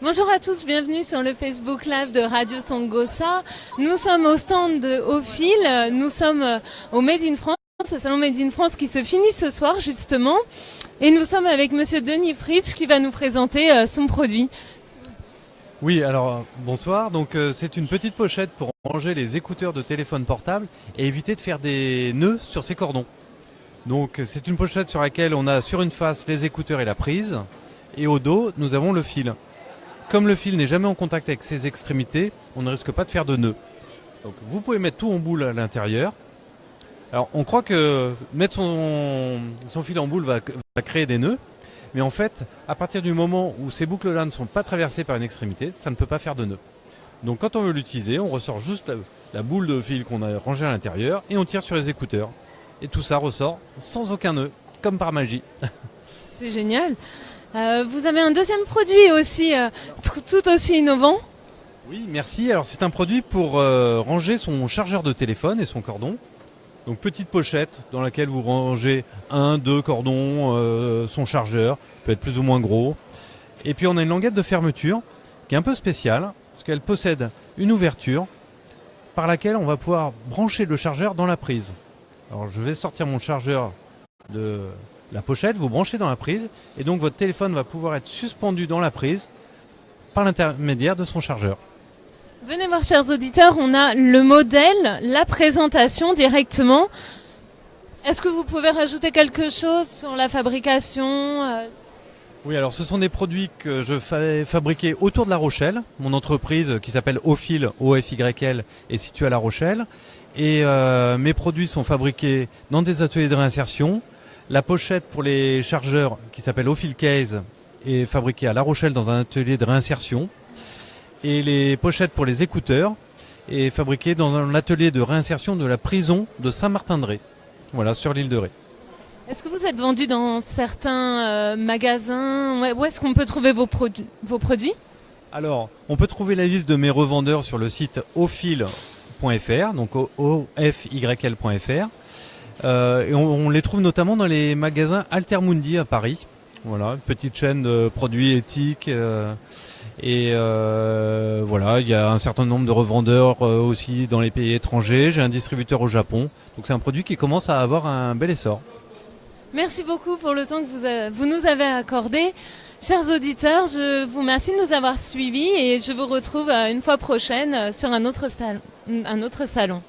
Bonjour à tous, bienvenue sur le Facebook Live de Radio Tongossa. Nous sommes au stand de Aufil, nous sommes au Made in France, le salon Made in France qui se finit ce soir justement. Et nous sommes avec monsieur Denis Fritsch qui va nous présenter son produit. Oui, alors bonsoir. Donc c'est une petite pochette pour ranger les écouteurs de téléphone portable et éviter de faire des nœuds sur ces cordons. Donc c'est une pochette sur laquelle on a sur une face les écouteurs et la prise, et au dos nous avons le fil. Comme le fil n'est jamais en contact avec ses extrémités, on ne risque pas de faire de nœuds. Donc vous pouvez mettre tout en boule à l'intérieur. Alors on croit que mettre son fil en boule va créer des nœuds, mais en fait à partir du moment où ces boucles-là ne sont pas traversées par une extrémité, ça ne peut pas faire de nœuds. Donc quand on veut l'utiliser, on ressort juste la boule de fil qu'on a rangée à l'intérieur et on tire sur les écouteurs. Et tout ça ressort sans aucun nœud, comme par magie. C'est génial. Vous avez un deuxième produit aussi, tout aussi innovant. Oui, merci. Alors c'est un produit pour ranger son chargeur de téléphone et son cordon. Donc petite pochette dans laquelle vous rangez 2 cordons, son chargeur, peut être plus ou moins gros. Et puis on a une languette de fermeture qui est un peu spéciale, parce qu'elle possède une ouverture par laquelle on va pouvoir brancher le chargeur dans la prise. Alors je vais sortir mon chargeur de la pochette, vous branchez dans la prise et donc votre téléphone va pouvoir être suspendu dans la prise par l'intermédiaire de son chargeur. Venez voir, chers auditeurs, on a le modèle, la présentation directement. Est-ce que vous pouvez rajouter quelque chose sur la fabrication Oui, alors ce sont des produits que je fais fabriquer autour de La Rochelle. Mon entreprise qui s'appelle Aufil, OFYL, est située à La Rochelle. Et mes produits sont fabriqués dans des ateliers de réinsertion. La pochette pour les chargeurs qui s'appelle Aufil Case est fabriquée à La Rochelle dans un atelier de réinsertion. Et les pochettes pour les écouteurs est fabriquée dans un atelier de réinsertion de la prison de Saint-Martin-de-Ré. Voilà, sur l'île de Ré. Est-ce que vous êtes vendu dans certains magasins? Où est-ce qu'on peut trouver vos produits? Alors, on peut trouver la liste de mes revendeurs sur le site aufil.fr, donc ofyl.fr. Et on les trouve notamment dans les magasins Altermundi à Paris. Voilà, une petite chaîne de produits éthiques. Voilà, il y a un certain nombre de revendeurs aussi dans les pays étrangers. J'ai un distributeur au Japon. Donc c'est un produit qui commence à avoir un bel essor. Merci beaucoup pour le temps que vous nous avez accordé. Chers auditeurs, je vous remercie de nous avoir suivis et je vous retrouve une fois prochaine sur un autre salon.